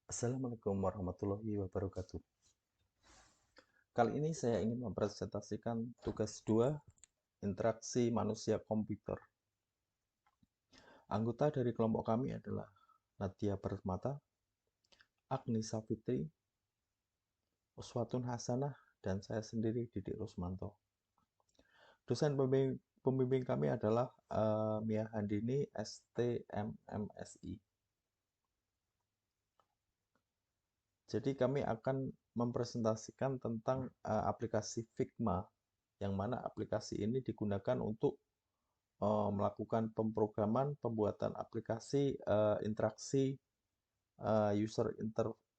Assalamualaikum warahmatullahi wabarakatuh. Kali ini saya ingin mempresentasikan tugas 2 interaksi manusia komputer. Anggota dari kelompok kami adalah Nadia Permata, Agni Safitri, Uswatun Hasanah, dan saya sendiri Didik Rusmanto. Dosen pembimbing kami adalah Mia Handini, STMMSI. Jadi kami akan mempresentasikan tentang aplikasi Figma, yang mana aplikasi ini digunakan untuk melakukan pemrograman pembuatan aplikasi interaksi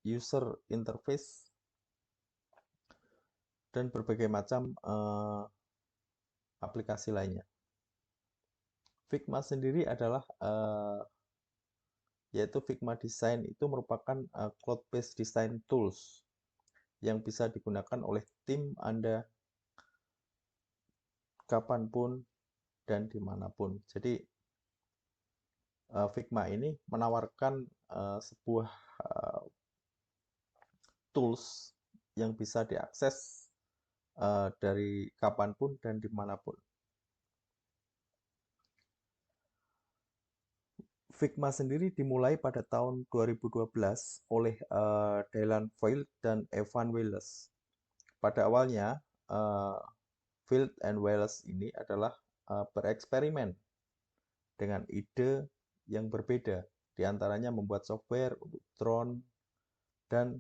user interface dan berbagai macam aplikasi lainnya. Figma sendiri adalah yaitu Figma Design itu merupakan cloud-based design tools yang bisa digunakan oleh tim Anda kapanpun dan dimanapun. Jadi Figma ini menawarkan sebuah tools yang bisa diakses dari kapanpun dan dimanapun. Figma sendiri dimulai pada tahun 2012 oleh Dylan Field dan Evan Wallace. Pada awalnya, Field and Wallace ini adalah bereksperimen dengan ide yang berbeda, diantaranya membuat software untuk drone dan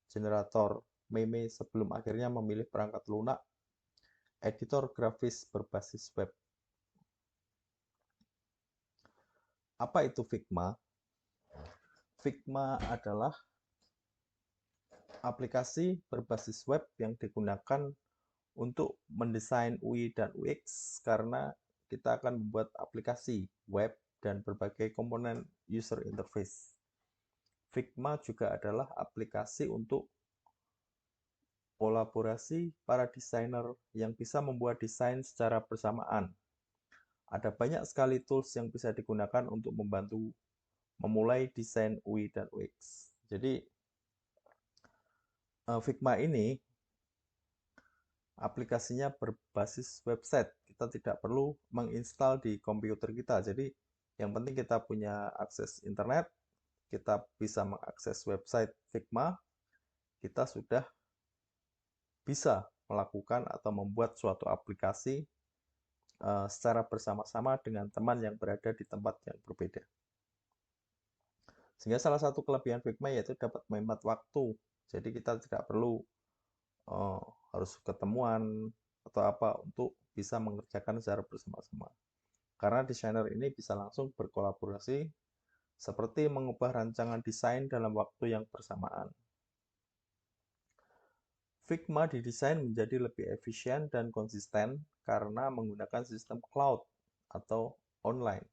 generator meme sebelum akhirnya memilih perangkat lunak editor grafis berbasis web. Apa itu Figma? Figma adalah aplikasi berbasis web yang digunakan untuk mendesain UI dan UX karena kita akan membuat aplikasi web dan berbagai komponen user interface. Figma juga adalah aplikasi untuk kolaborasi para desainer yang bisa membuat desain secara bersamaan. Ada banyak sekali tools yang bisa digunakan untuk membantu memulai desain UI dan UX. Jadi Figma ini aplikasinya berbasis website. Kita tidak perlu menginstal di komputer kita. Jadi yang penting kita punya akses internet, kita bisa mengakses website Figma, kita sudah bisa melakukan atau membuat suatu aplikasi secara bersama-sama dengan teman yang berada di tempat yang berbeda. Sehingga salah satu kelebihan Figma yaitu dapat menghemat waktu. Jadi kita tidak perlu harus ketemuan atau apa untuk bisa mengerjakan secara bersama-sama. Karena desainer ini bisa langsung berkolaborasi seperti mengubah rancangan desain dalam waktu yang bersamaan. Figma didesain menjadi lebih efisien dan konsisten karena menggunakan sistem cloud atau online.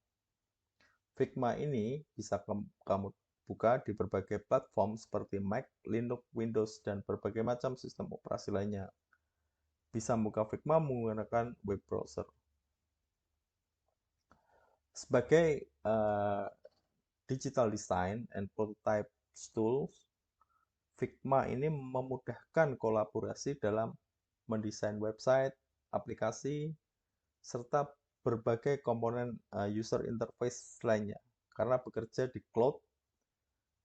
Figma ini bisa kamu buka di berbagai platform seperti Mac, Linux, Windows, dan berbagai macam sistem operasi lainnya. Bisa membuka Figma menggunakan web browser. Sebagai digital design and prototype tools, Figma ini memudahkan kolaborasi dalam mendesain website, aplikasi, serta berbagai komponen user interface lainnya karena bekerja di cloud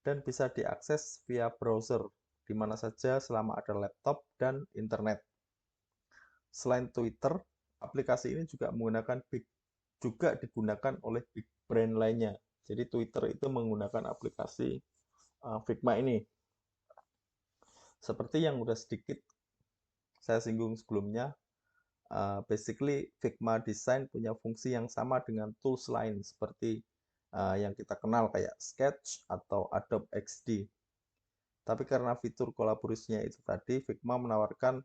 dan bisa diakses via browser di mana saja selama ada laptop dan internet. Selain Twitter, aplikasi ini juga digunakan oleh big brand lainnya. Jadi Twitter itu menggunakan aplikasi Figma ini. Seperti yang udah sedikit saya singgung sebelumnya, basically Figma Design punya fungsi yang sama dengan tools lain seperti yang kita kenal kayak Sketch atau Adobe XD. Tapi karena fitur kolaborasinya itu tadi, Figma menawarkan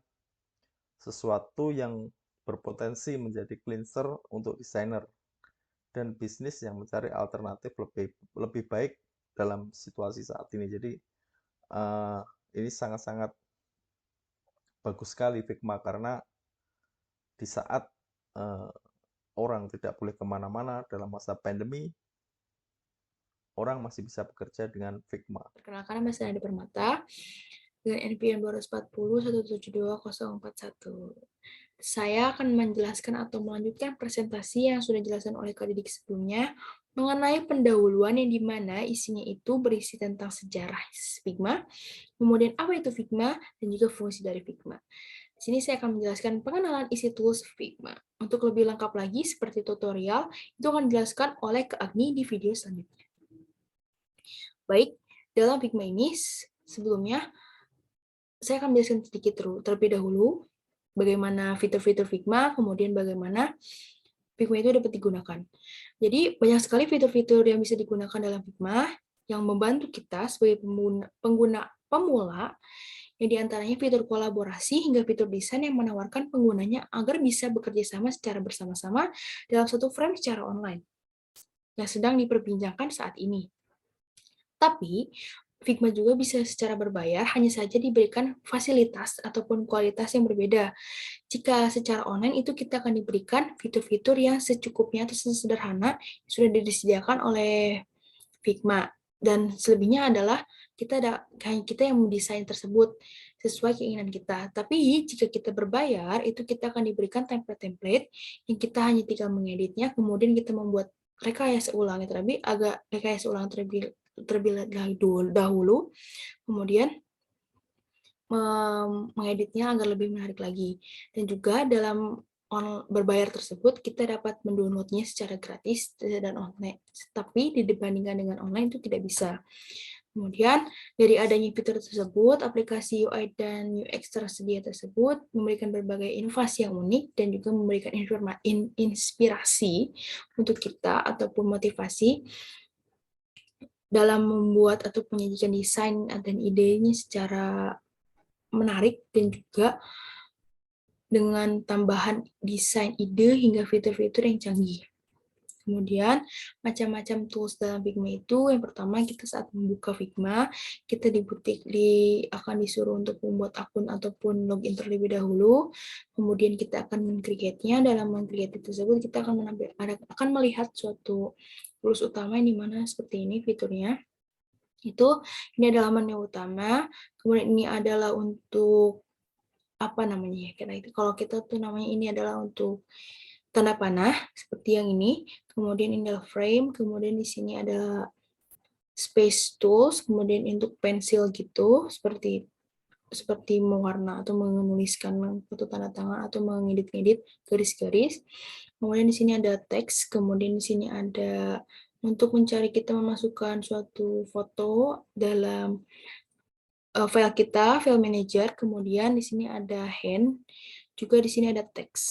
sesuatu yang berpotensi menjadi cleanser untuk desainer dan bisnis yang mencari alternatif lebih baik dalam situasi saat ini. Jadi ini sangat-sangat bagus sekali Figma karena di saat orang tidak boleh kemana-mana dalam masa pandemi, orang masih bisa bekerja dengan Figma. Perkenalkan, nama saya Adi Permata dengan NPM 240 172 041. Saya akan menjelaskan atau melanjutkan presentasi yang sudah dijelaskan oleh Kak Didik sebelumnya mengenai pendahuluan yang dimana isinya itu berisi tentang sejarah Figma, kemudian apa itu Figma, dan juga fungsi dari Figma. Di sini saya akan menjelaskan pengenalan isi tools Figma. Untuk lebih lengkap lagi, seperti tutorial, itu akan dijelaskan oleh Kak Agni di video selanjutnya. Baik, dalam Figma ini, sebelumnya, saya akan menjelaskan sedikit terlebih dahulu bagaimana fitur-fitur Figma, kemudian bagaimana Figma itu dapat digunakan. Jadi, banyak sekali fitur-fitur yang bisa digunakan dalam Figma yang membantu kita sebagai pengguna pemula, yang diantaranya fitur kolaborasi hingga fitur desain yang menawarkan penggunanya agar bisa bekerja sama secara bersama-sama dalam satu frame secara online yang sedang diperbincangkan saat ini. Tapi, Figma juga bisa secara berbayar, hanya saja diberikan fasilitas ataupun kualitas yang berbeda. Jika secara online itu kita akan diberikan fitur-fitur yang secukupnya atau sesederhana sudah disediakan oleh Figma. Dan selebihnya adalah kita yang mendesain tersebut sesuai keinginan kita. Tapi jika kita berbayar, itu kita akan diberikan template-template yang kita hanya tinggal mengeditnya, kemudian kita membuat rekayasa ulang terlebih dahulu, kemudian mengeditnya agar lebih menarik lagi. Dan juga dalam berbayar tersebut, kita dapat mendownloadnya secara gratis dan online. Tapi dibandingkan dengan online itu tidak bisa. Kemudian, dari adanya fitur tersebut, aplikasi UI dan UX tersedia tersebut memberikan berbagai inovasi yang unik dan juga memberikan inspirasi untuk kita ataupun motivasi dalam membuat atau menyajikan desain dan idenya secara menarik dan juga dengan tambahan desain ide hingga fitur-fitur yang canggih. Kemudian, macam-macam tools dalam Figma itu, yang pertama kita saat membuka Figma, kita akan disuruh untuk membuat akun ataupun login terlebih dahulu, kemudian kita akan men-create-nya, dalam men-create tersebut kita akan melihat suatu tools utama yang dimana seperti ini fiturnya. Ini adalah menu utama, kemudian ini adalah untuk apa namanya ya, kalau kita tuh namanya ini adalah untuk tanda panah seperti yang ini, kemudian ini adalah frame, kemudian di sini ada space tools, kemudian untuk pensil gitu, seperti mewarna atau menuliskan atau tanda tangan atau mengedit-edit garis-garis. Kemudian di sini ada teks, kemudian di sini ada untuk mencari kita memasukkan suatu foto dalam file kita, file manager, kemudian di sini ada hand, juga di sini ada teks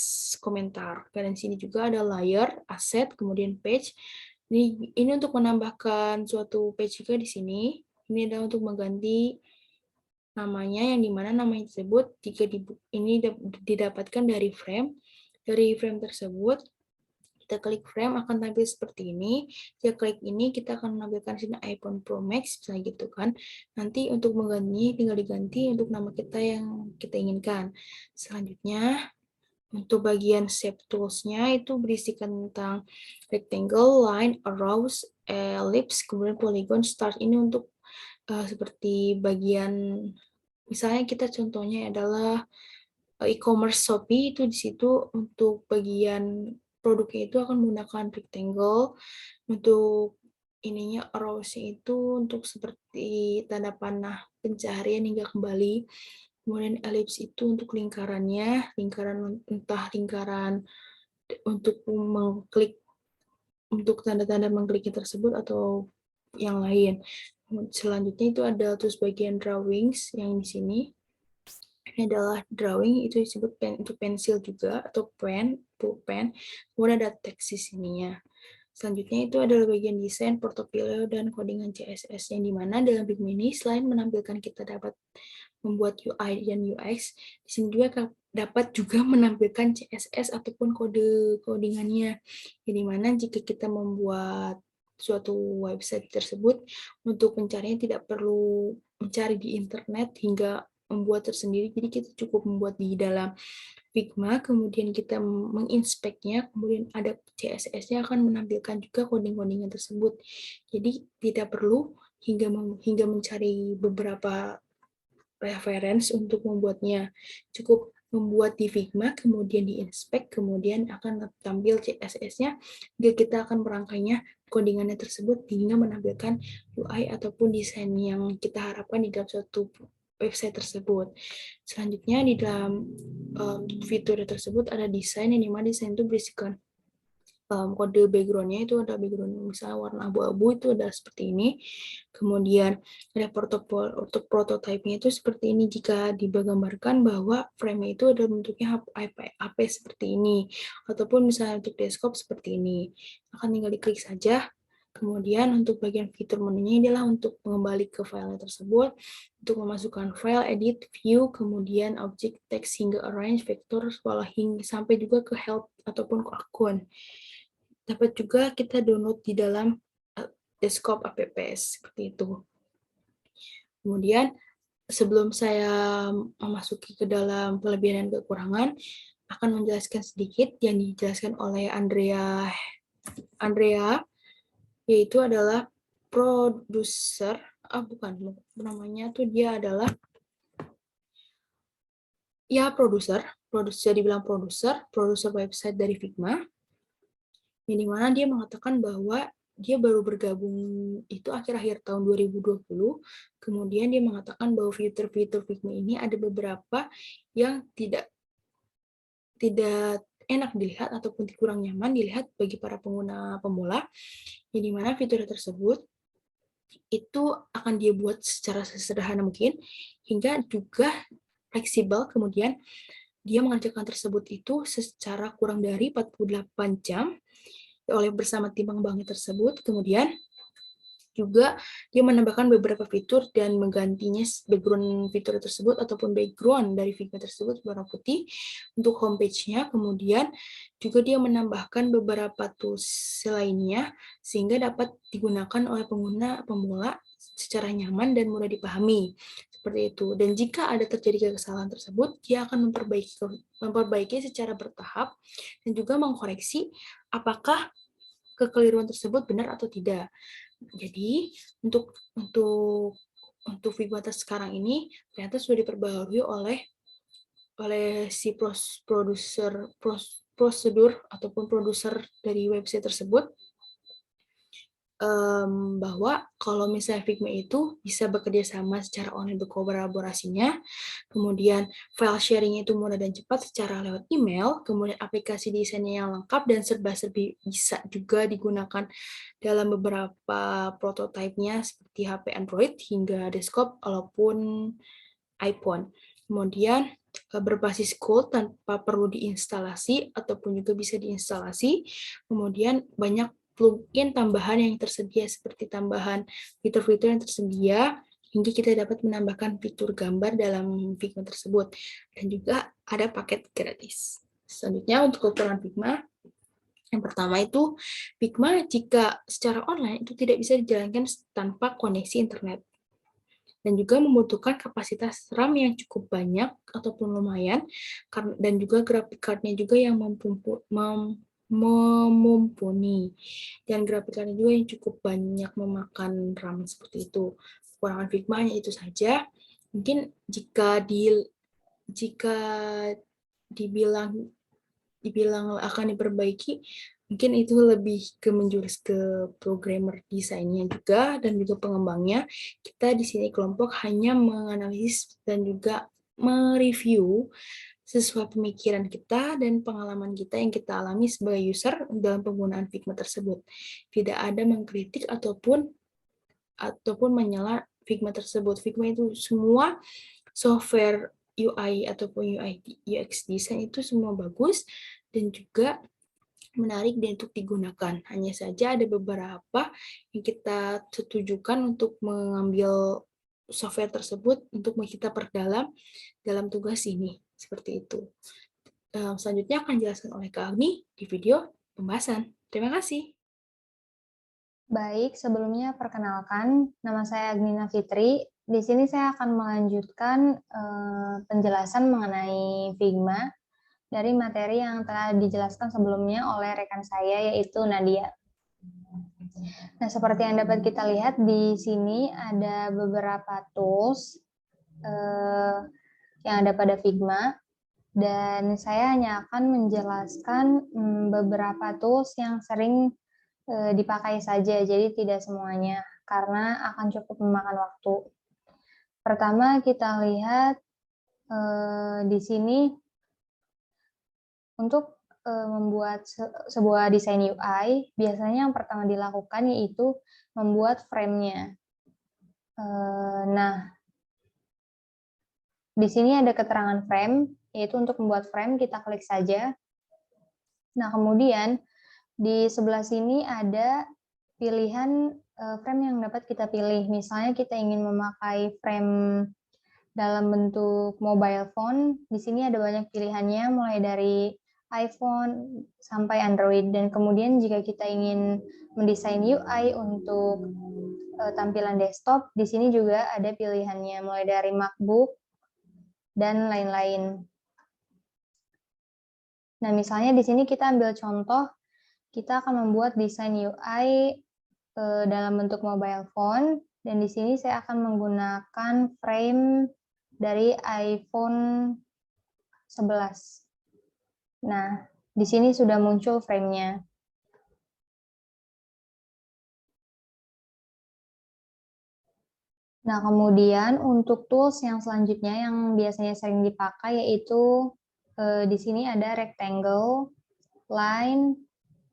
komentar. Dan di sini juga ada layer, asset, kemudian page. Ini untuk menambahkan suatu page juga di sini. Ini adalah untuk mengganti namanya, yang dimana namanya tersebut jika ini didapatkan dari frame. Dari frame tersebut, kita klik frame akan tampil seperti ini. Jika klik ini, kita akan menampilkan sini iPhone Pro Max, misalnya gitu kan. Nanti untuk mengganti, tinggal diganti untuk nama kita yang kita inginkan. Selanjutnya, untuk bagian shape tools-nya itu berisikan tentang rectangle, line, arrows, ellipse, kemudian polygon, start. Ini untuk seperti bagian, misalnya kita contohnya adalah e-commerce Shopee, itu di situ untuk bagian produknya itu akan menggunakan rectangle, untuk ininya arrows-nya itu untuk seperti tanda panah pencaharian hingga kembali. Kemudian ellipse itu untuk lingkarannya, entah lingkaran untuk mengklik, untuk tanda-tanda mengkliknya tersebut atau yang lain. Selanjutnya itu ada terus bagian drawings yang di sini. Ini adalah drawing, itu disebut untuk pensil juga atau pulpen. Kemudian ada teks di sininya. Selanjutnya itu adalah bagian desain, portofolio, dan codingan CSS, yang dimana dalam Figma ini selain menampilkan kita dapat membuat UI dan UX, di sini juga dapat juga menampilkan CSS ataupun kode codingannya. Yang dimana jika kita membuat suatu website tersebut, untuk mencarinya tidak perlu mencari di internet hingga membuat tersendiri, jadi kita cukup membuat di dalam Figma, kemudian kita menginspeknya, kemudian ada CSS-nya akan menampilkan juga coding-codingan tersebut. Jadi tidak perlu hingga mencari beberapa reference untuk membuatnya. Cukup membuat di Figma, kemudian diinspek, kemudian akan tampil CSS-nya, dan kita akan merangkainya codingannya tersebut hingga menampilkan UI ataupun desain yang kita harapkan di dalam suatu website tersebut. Selanjutnya di dalam fitur tersebut ada desain, yang dimana desain itu berisikan kode background-nya itu ada background misalnya warna abu-abu itu ada seperti ini. Kemudian ada untuk prototipe-nya itu seperti ini jika digambarkan bahwa frame itu ada bentuknya AP seperti ini. Ataupun misalnya untuk desktop seperti ini. Akan tinggal diklik saja. Kemudian untuk bagian fitur menunya adalah untuk mengembali ke file tersebut, untuk memasukkan file, edit, view, kemudian objek text hingga arrange, vektor, hingga sampai juga ke help ataupun ke akun. Dapat juga kita download di dalam desktop apps seperti itu. Kemudian sebelum saya memasuki ke dalam kelebihan dan kekurangan, akan menjelaskan sedikit yang dijelaskan oleh Andrea, yaitu adalah produser, bukan, namanya tuh dia adalah dibilang produser website dari Figma, yang dimana dia mengatakan bahwa dia baru bergabung itu akhir-akhir tahun 2020, kemudian dia mengatakan bahwa fitur-fitur Figma ini ada beberapa yang tidak enak dilihat ataupun kurang nyaman dilihat bagi para pengguna pemula, yang dimana fitur tersebut itu akan dia buat secara sesederhana mungkin, hingga juga fleksibel, kemudian dia mengerjakan tersebut itu secara kurang dari 48 jam, oleh bersama tim pengembangnya tersebut. Kemudian juga dia menambahkan beberapa fitur dan menggantinya background fitur tersebut ataupun background dari Figma tersebut warna putih untuk homepage-nya. Kemudian juga dia menambahkan beberapa tools lainnya sehingga dapat digunakan oleh pengguna pemula secara nyaman dan mudah dipahami. Seperti itu. Dan jika ada terjadi kesalahan tersebut, dia akan memperbaiki secara bertahap dan juga mengkoreksi apakah kekeliruan tersebut benar atau tidak. Jadi untuk Figma sekarang ini ternyata sudah diperbaharui oleh si prosedur ataupun produser dari website tersebut, bahwa kalau misalnya Figma itu bisa bekerja sama secara online berkolaborasinya, kemudian file sharing itu mudah dan cepat secara lewat email, kemudian aplikasi desainnya yang lengkap dan serba-serbi bisa juga digunakan dalam beberapa prototipe-nya seperti HP Android hingga desktop walaupun iPhone. Kemudian berbasis code tanpa perlu diinstalasi ataupun juga bisa diinstalasi. Kemudian banyak plugin tambahan yang tersedia seperti tambahan fitur-fitur yang tersedia hingga kita dapat menambahkan fitur gambar dalam Figma tersebut. Dan juga ada paket gratis. Selanjutnya untuk kekurangan Figma, yang pertama itu Figma jika secara online itu tidak bisa dijalankan tanpa koneksi internet dan juga membutuhkan kapasitas RAM yang cukup banyak ataupun lumayan, dan juga graphic card-nya juga yang memumpuni, dan graphic card-nya juga yang cukup banyak memakan RAM seperti itu. Kekurangan Figma hanya itu saja. Mungkin jika dibilang akan diperbaiki, mungkin itu lebih menjurus ke programmer desainnya juga dan juga pengembangnya. Kita di sini kelompok hanya menganalisis dan juga mereview sesuai pemikiran kita dan pengalaman kita yang kita alami sebagai user dalam penggunaan Figma tersebut. Tidak ada mengkritik ataupun menyela Figma tersebut. Figma itu semua software UI ataupun UI UX design itu semua bagus dan juga menarik dan untuk digunakan. Hanya saja ada beberapa yang kita setujukan untuk mengambil software tersebut untuk kita perdalam dalam tugas ini. Seperti itu. Selanjutnya akan dijelaskan oleh Kak Agni di video pembahasan. Terima kasih. Baik, sebelumnya perkenalkan, nama saya Agnina Fitri. Di sini saya akan melanjutkan penjelasan mengenai Figma dari materi yang telah dijelaskan sebelumnya oleh rekan saya, yaitu Nadia. Nah, seperti yang dapat kita lihat di sini ada beberapa tools yang ada pada Figma, dan saya hanya akan menjelaskan beberapa tools yang sering dipakai saja, jadi tidak semuanya, karena akan cukup memakan waktu. Pertama kita lihat di sini untuk membuat sebuah desain UI, biasanya yang pertama dilakukan yaitu membuat frame-nya. Nah, di sini ada keterangan frame, yaitu untuk membuat frame kita klik saja. Nah, kemudian di sebelah sini ada pilihan frame yang dapat kita pilih. Misalnya kita ingin memakai frame dalam bentuk mobile phone, di sini ada banyak pilihannya, mulai dari iPhone sampai Android. Dan kemudian jika kita ingin mendesain UI untuk tampilan desktop, di sini juga ada pilihannya, mulai dari MacBook dan lain-lain. Nah, misalnya di sini kita ambil contoh, kita akan membuat desain UI dalam bentuk mobile phone, dan di sini saya akan menggunakan frame dari iPhone 11. Nah, di sini sudah muncul frame-nya. Nah, kemudian untuk tools yang selanjutnya yang biasanya sering dipakai yaitu di sini ada rectangle, line,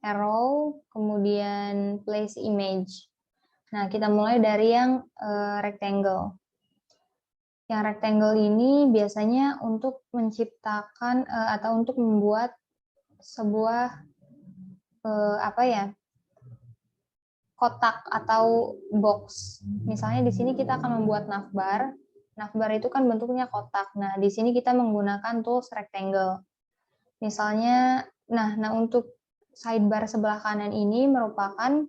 arrow, kemudian place image. Nah, kita mulai dari yang rectangle. Yang rectangle ini biasanya untuk menciptakan atau untuk membuat sebuah kotak atau box. Misalnya di sini kita akan membuat navbar. Navbar itu kan bentuknya kotak. Nah, di sini kita menggunakan tools rectangle. Misalnya, nah untuk sidebar sebelah kanan ini merupakan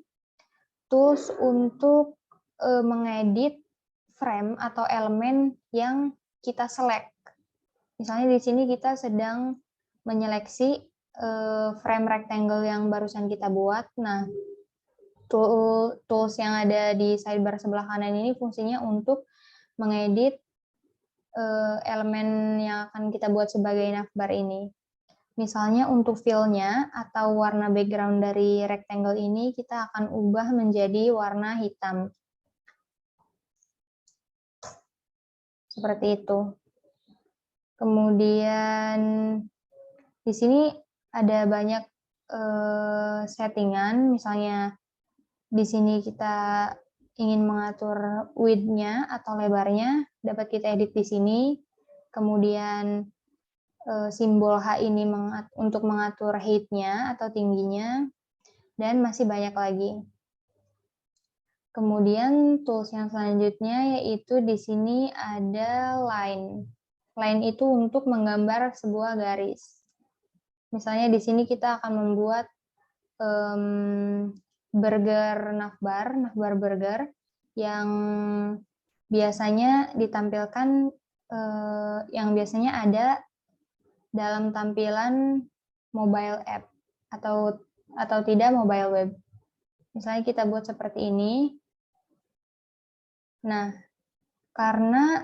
tools untuk mengedit frame atau elemen yang kita select. Misalnya di sini kita sedang menyeleksi frame rectangle yang barusan kita buat. Nah, tools yang ada di sidebar sebelah kanan ini fungsinya untuk mengedit elemen yang akan kita buat sebagai navbar ini. Misalnya untuk fill-nya atau warna background dari rectangle ini kita akan ubah menjadi warna hitam. Seperti itu. Kemudian di sini ada banyak settingan, misalnya di sini kita ingin mengatur width-nya atau lebarnya, dapat kita edit di sini. Kemudian simbol H ini untuk mengatur height-nya atau tingginya, dan masih banyak lagi. Kemudian tools yang selanjutnya yaitu di sini ada line. Line itu untuk menggambar sebuah garis. Misalnya di sini kita akan membuat burger navbar burger yang biasanya ditampilkan yang biasanya ada dalam tampilan mobile app atau tidak mobile web. Misalnya kita buat seperti ini. Nah, karena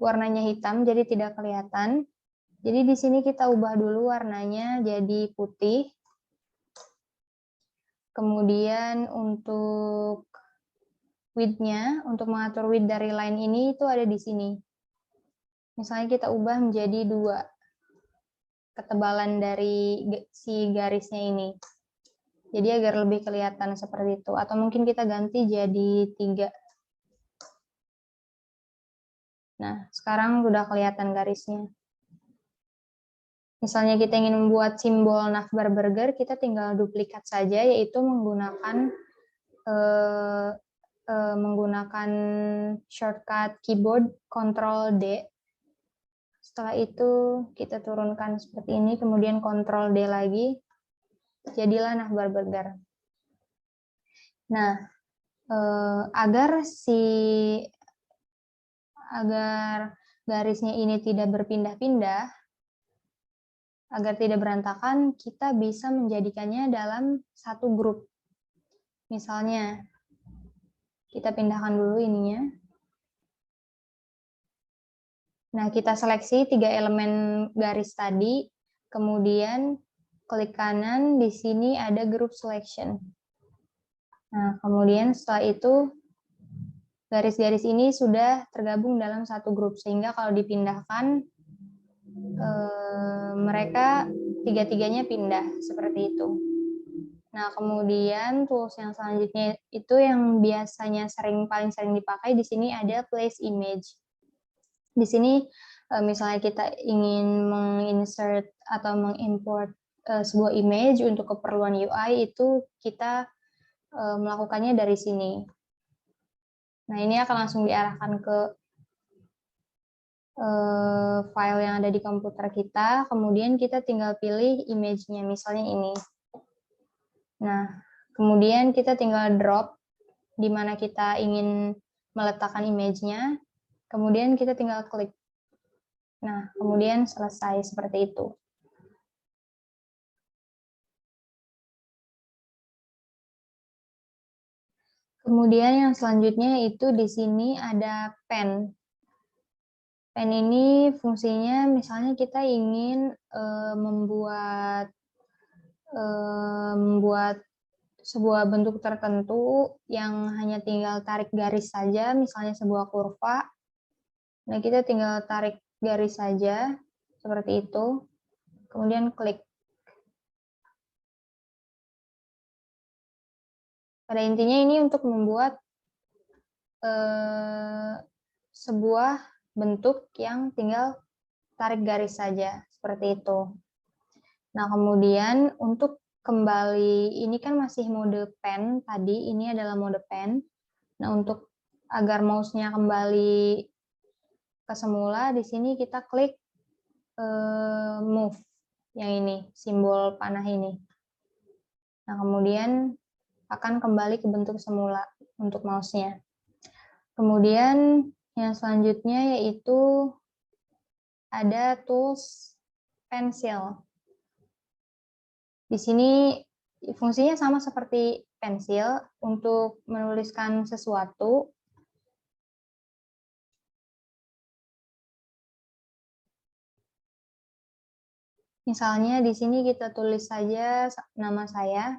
warnanya hitam jadi tidak kelihatan. Jadi di sini kita ubah dulu warnanya jadi putih. Kemudian untuk width-nya, untuk mengatur width dari line ini itu ada di sini. Misalnya kita ubah menjadi 2 ketebalan dari si garisnya ini. Jadi agar lebih kelihatan seperti itu. Atau mungkin kita ganti jadi 3. Nah, sekarang sudah kelihatan garisnya. Misalnya kita ingin membuat simbol navbar burger, kita tinggal duplikat saja, yaitu menggunakan shortcut keyboard Ctrl D. Setelah itu kita turunkan seperti ini, kemudian Ctrl D lagi, jadilah navbar burger. Nah, agar garisnya ini tidak berpindah-pindah, agar tidak berantakan, kita bisa menjadikannya dalam satu grup. Misalnya, kita pindahkan dulu ininya. Nah, kita seleksi 3 elemen garis tadi, kemudian klik kanan, di sini ada group selection. Nah, kemudian setelah itu, garis-garis ini sudah tergabung dalam satu grup, sehingga kalau dipindahkan, mereka tiga-tiganya pindah, seperti itu. Nah, kemudian tools yang selanjutnya itu yang biasanya paling sering dipakai di sini ada place image. Di sini misalnya kita ingin menginsert atau mengimport sebuah image untuk keperluan UI, itu kita melakukannya dari sini. Nah, ini akan langsung diarahkan ke file yang ada di komputer kita, kemudian kita tinggal pilih image-nya, misalnya ini. Nah, kemudian kita tinggal drop di mana kita ingin meletakkan image-nya, kemudian kita tinggal klik. Nah, kemudian selesai seperti itu. Kemudian yang selanjutnya itu di sini ada pen. Pen ini fungsinya misalnya kita ingin membuat sebuah bentuk tertentu yang hanya tinggal tarik garis saja, misalnya sebuah kurva. Nah, kita tinggal tarik garis saja, seperti itu. Kemudian klik. Pada intinya ini untuk membuat sebuah bentuk yang tinggal tarik garis saja, seperti itu. Nah, kemudian untuk kembali, ini kan masih mode pen tadi, ini adalah mode pen. Nah, untuk agar mouse-nya kembali ke semula, di sini kita klik move, yang ini, simbol panah ini. Nah, kemudian akan kembali ke bentuk semula untuk mouse-nya. Kemudian yang selanjutnya yaitu ada tools pensil. Di sini fungsinya sama seperti pensil untuk menuliskan sesuatu. Misalnya di sini kita tulis saja nama saya.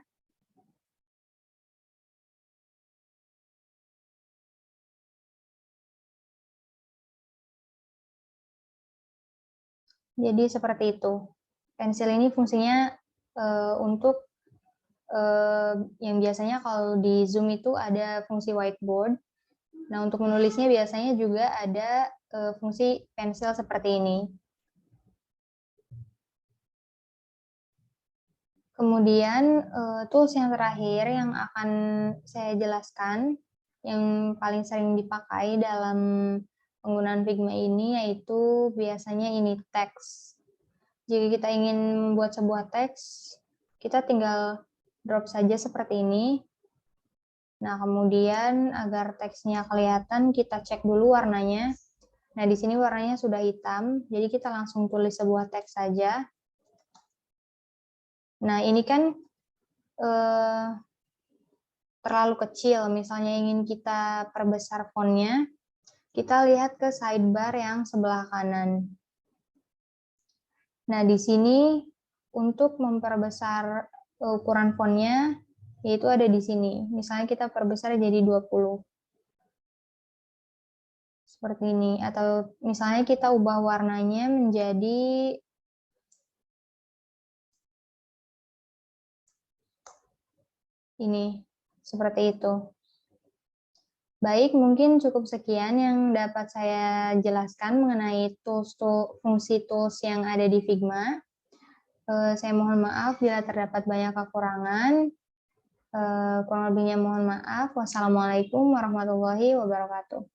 Jadi seperti itu. Pensil ini fungsinya untuk yang biasanya kalau di Zoom itu ada fungsi whiteboard. Nah, untuk menulisnya biasanya juga ada fungsi pensil seperti ini. Kemudian tools yang terakhir yang akan saya jelaskan, yang paling sering dipakai dalam penggunaan Figma ini yaitu biasanya ini teks. Jika kita ingin membuat sebuah teks, kita tinggal drop saja seperti ini. Nah, kemudian agar teksnya kelihatan, kita cek dulu warnanya. Nah, di sini warnanya sudah hitam, jadi kita langsung tulis sebuah teks saja. Nah, ini kan terlalu kecil, misalnya ingin kita perbesar fontnya, kita lihat ke sidebar yang sebelah kanan. Nah, di sini untuk memperbesar ukuran fontnya, yaitu ada di sini. Misalnya kita perbesar jadi 20. Seperti ini. Atau misalnya kita ubah warnanya menjadi ini. Seperti itu. Baik, mungkin cukup sekian yang dapat saya jelaskan mengenai fungsi tools yang ada di Figma. Saya mohon maaf bila terdapat banyak kekurangan. Kurang lebihnya mohon maaf. Wassalamualaikum warahmatullahi wabarakatuh.